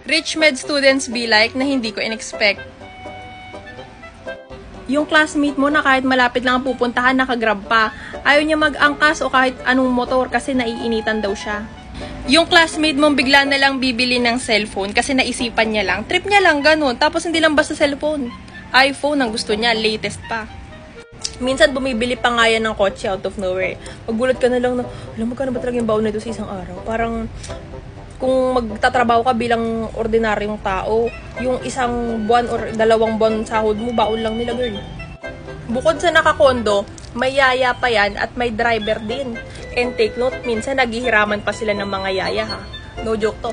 Rich med students be like na hindi ko in-expect. Yung classmate mo na kahit malapit lang ang pupuntahan, nakagrab pa. Ayaw niya mag-angkas o kahit anong motor kasi naiinitan daw siya. Yung classmate mong bigla na lang bibili ng cellphone kasi naisipan niya lang. Trip niya lang, ganun. Tapos hindi lang basta cellphone. iPhone ang gusto niya, latest pa. Minsan bumibili pa nga yan ng kotse out of nowhere. Magulat ka na lang na, alam mo ka na ba talaga yung baon nito sa isang araw? Parang kung magtatrabaho ka bilang ordinaryong tao, yung isang buwan or 2 buwan sahod mo, baon lang nila, girl. Bukod sa nakakondo, may yaya pa yan at may driver din. And take note, minsan naghihiraman pa sila ng mga yaya, ha? No joke to.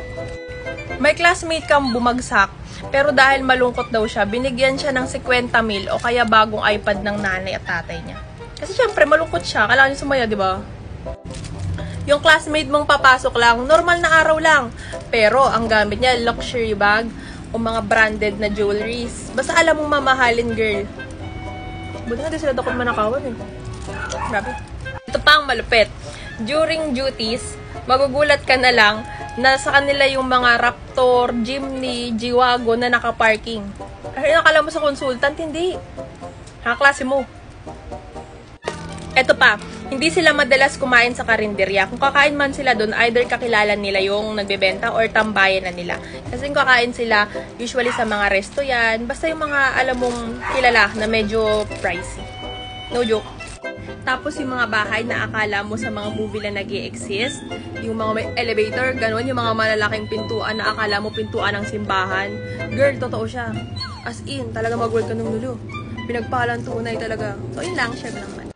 May classmate kang bumagsak, pero dahil malungkot daw siya, binigyan siya ng 50,000 o kaya bagong iPad ng nanay at tatay niya. Kasi syempre, malungkot siya. Kailangan niya sumaya, di ba? Yung classmate mong papasok lang, normal na araw lang. Pero ang gamit niya, luxury bag o mga branded na jewelries. Basta alam mong mamahalin, girl. Buti nga din sila dakot manakawan eh. Grabe. Ito pa ang malupit. During duties, magugulat ka na lang na sa kanila yung mga Raptor, Jimny, G-Wagon na nakaparking. Ay, nakala mo sa consultant, hindi. Klase mo. Eto pa, hindi sila madalas kumain sa karinderya. Kung kakain man sila doon, either kakilala nila yung nagbebenta or tambayan na nila. Kasi kung kakain sila, usually sa mga resto yan, basta yung mga alam mong kilala na medyo pricey. No joke. Tapos yung mga bahay na akala mo sa mga movie na nag-i-exist, yung mga may elevator, ganun, yung mga malalaking pintuan na akala mo pintuan ng simbahan. Girl, totoo siya. As in, talaga mag-work ka ng nulo. Pinagpalang tunay talaga. So, yun lang, share naman.